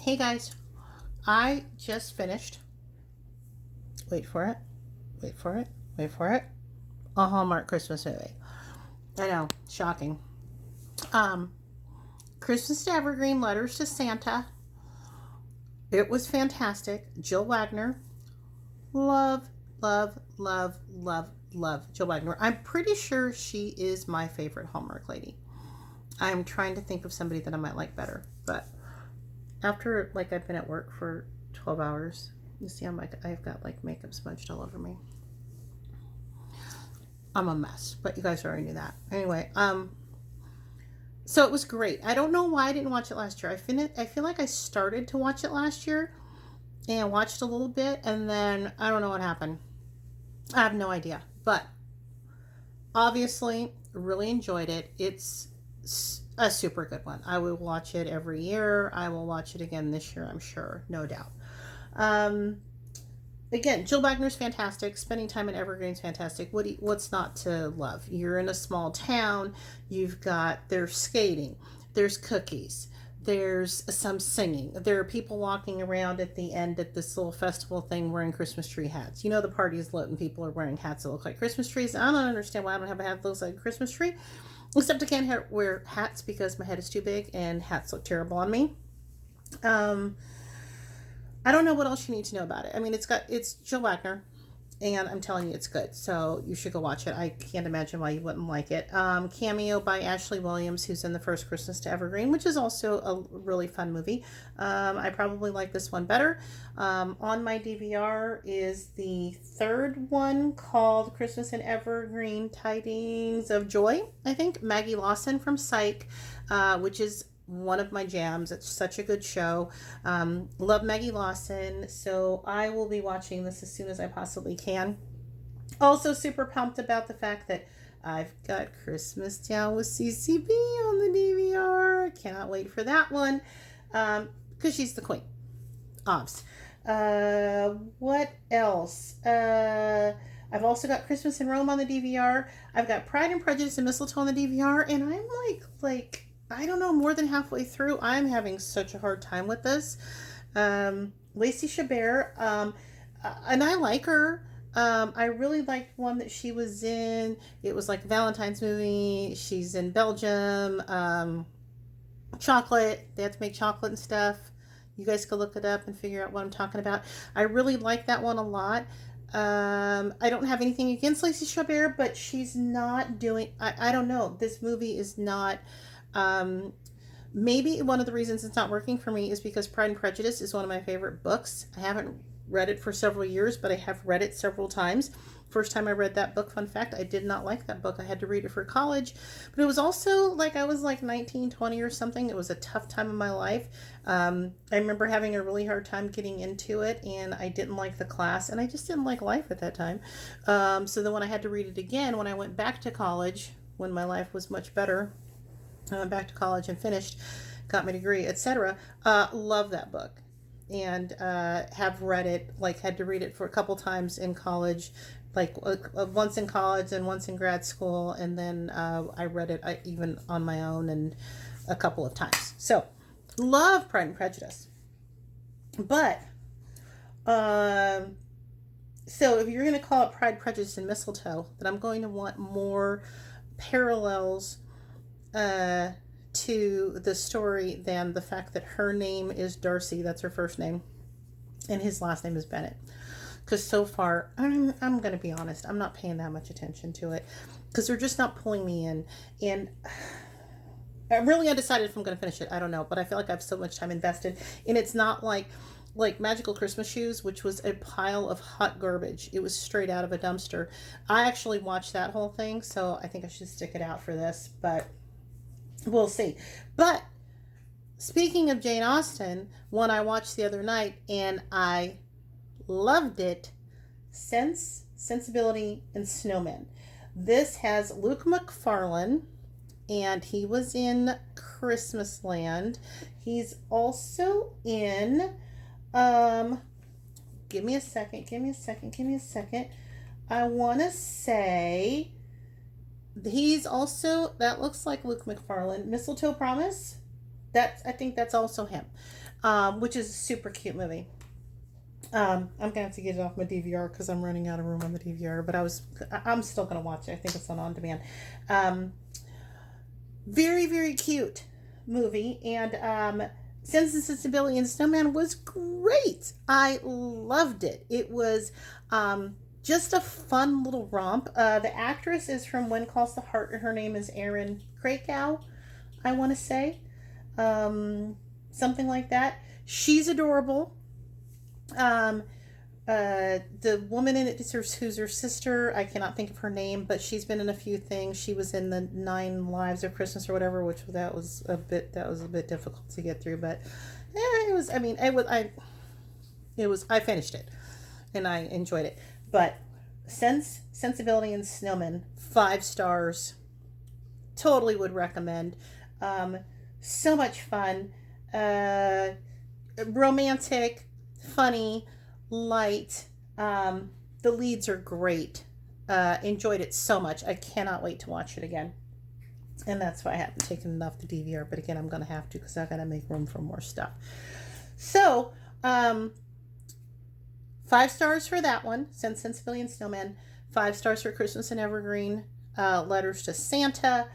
Hey guys, I just finished. Wait for it. Wait for it. Wait for it. A Hallmark Christmas movie. I know, shocking. Um, Christmas to Evergreen, Letters to Santa. It was fantastic. Jill Wagner. Love, love, love, love, love Jill Wagner. I'm pretty sure she is my favorite Hallmark lady. I'm trying to think of somebody that I might like better, but after I've been at work for 12 hours, you see I've got makeup smudged all over me. I'm a mess, but you guys already knew that. Anyway, so it was great. I don't know why I didn't watch it last year. I feel like I started to watch it last year and watched a little bit, and then I don't know what happened. I have no idea, but obviously, really enjoyed it. It's a super good one. I will watch it every year. I will watch it again this year, I'm sure, no doubt. Um, Again, Jill Wagner's fantastic. Spending time in Evergreen's fantastic. What's not to love? You're in a small town. There's skating. There's cookies. There's some singing. There are people walking around at the end at this little festival thing wearing Christmas tree hats. You know the party is lit and people are wearing hats that look like Christmas trees. I don't understand why I don't have a hat that looks like a Christmas tree. Except I can't wear hats because my head is too big and hats look terrible on me. Um, I don't know what else you need to know about it. I mean, it's Jill Wagner, and I'm telling you, it's good. So you should go watch it. I can't imagine why you wouldn't like it. Cameo by Ashley Williams, who's in the first Christmas to Evergreen, which is also a really fun movie. I probably like this one better. On my DVR is the third one called Christmas in Evergreen Tidings of Joy. I think Maggie Lawson from Psych, which is one of my jams. It's such a good show. Love Maggie Lawson, so I will be watching this as soon as I possibly can. Also, super pumped about the fact that I've got Christmas Down with CCB on the DVR. Cannot wait for that one because she's the queen. Obs. What else? I've also got Christmas in Rome on the DVR. I've got Pride and Prejudice and Mistletoe on the DVR, and I'm I don't know, more than halfway through. I'm having such a hard time with this. Lacey Chabert, and I like her. I really liked one that she was in. It was like a Valentine's movie. She's in Belgium. Chocolate. They have to make chocolate and stuff. You guys can look it up and figure out what I'm talking about. I really like that one a lot. I don't have anything against Lacey Chabert, but she's not doing. I don't know. This movie is not. Um, Maybe one of the reasons it's not working for me is because Pride and Prejudice is one of my favorite books. I haven't read it for several years, but I have read it several times. First time I read that book, fun fact, I did not like that book. I had to read it for college. But it was also I was 19, 20 or something. It was a tough time in my life. I remember having a really hard time getting into it, and I didn't like the class, and I just didn't like life at that time. So then when I had to read it again, when I went back to college, when my life was much better, I went back to college and finished, got my degree, etc. Love that book, and have read it. Had to read it for a couple times in college, once in college and once in grad school, and then I read it even on my own and a couple of times. So, love Pride and Prejudice, but so if you're going to call it Pride, Prejudice, and Mistletoe, then I'm going to want more parallels to the story than the fact that her name is Darcy, that's her first name, and his last name is Bennett. Because so far, I'm going to be honest, I'm not paying that much attention to it because they're just not pulling me in. And I'm really undecided if I'm going to finish it. I don't know, but I feel like I have so much time invested, and it's not like Magical Christmas Shoes, which was a pile of hot garbage. It was straight out of a dumpster. I actually watched that whole thing, so I think I should stick it out for this, but we'll see. But speaking of Jane Austen, one I watched the other night and I loved it. Sensibility, and Snowmen. This has Luke McFarlane, and he was in Christmasland. He's also in give me a second. I want to say he's also, that looks like Luke McFarlane. Mistletoe Promise. I think that's also him, which is a super cute movie. I'm gonna have to get it off my DVR because I'm running out of room on the DVR. But I'm still gonna watch it. I think it's on demand. Um, very very cute movie, and Sensibility and Snowman was great. I loved it. It was just a fun little romp. The actress is from When Calls the Heart. Her name is Erin Krakow, I want to say, something like that. She's adorable. Um, the woman in it is who's her sister. I cannot think of her name, but she's been in a few things. She was in the Nine Lives of Christmas or whatever, which that was a bit difficult to get through, but it was. I mean, I finished it and I enjoyed it. But Sensibility and Snowmen, 5 stars. Totally would recommend. Um, so much fun. Uh, Romantic, funny, light. The leads are great. Enjoyed it so much. I cannot wait to watch it again. And that's why I haven't taken it off the DVR. But again, I'm going to have to because I got to make room for more stuff. So, 5 stars for that one. Sensibility and Snowman. 5 stars for Christmas and Evergreen. Letters to Santa.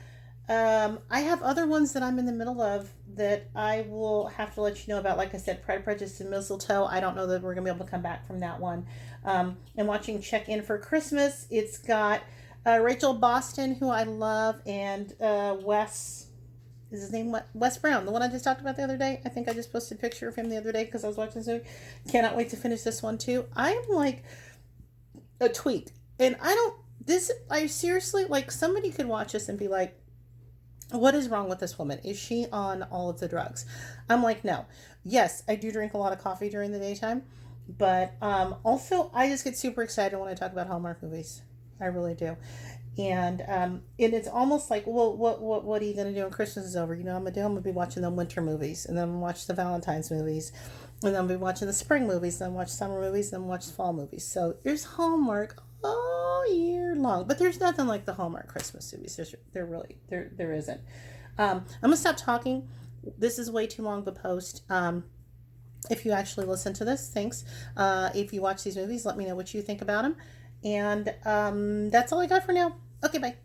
I have other ones that I'm in the middle of that I will have to let you know about. Like I said, Pride, Prejudice, and Mistletoe. I don't know that we're going to be able to come back from that one. And watching Check In for Christmas. It's got Rachel Boston, who I love, and Wes. Is his name Wes Brown, the one I just talked about the other day? I think I just posted a picture of him the other day because I was watching this movie. Cannot wait to finish this one too. I am like a tweak. And I seriously, like, somebody could watch this and be like, what is wrong with this woman? Is she on all of the drugs? I'm like, no. Yes, I do drink a lot of coffee during the daytime, but also I just get super excited when I talk about Hallmark movies. I really do. And it's almost like, well, what are you gonna do when Christmas is over? I'm gonna be watching the winter movies, and then I'm gonna watch the Valentine's movies, and then I'll be watching the spring movies, then watch summer movies, then watch fall movies. So there's Hallmark all year long, but there's nothing like the Hallmark Christmas movies. There isn't. I'm gonna stop talking. This is way too long of a post. If you actually listen to this, thanks. If you watch these movies, let me know what you think about them. And that's all I got for now. Okay, bye.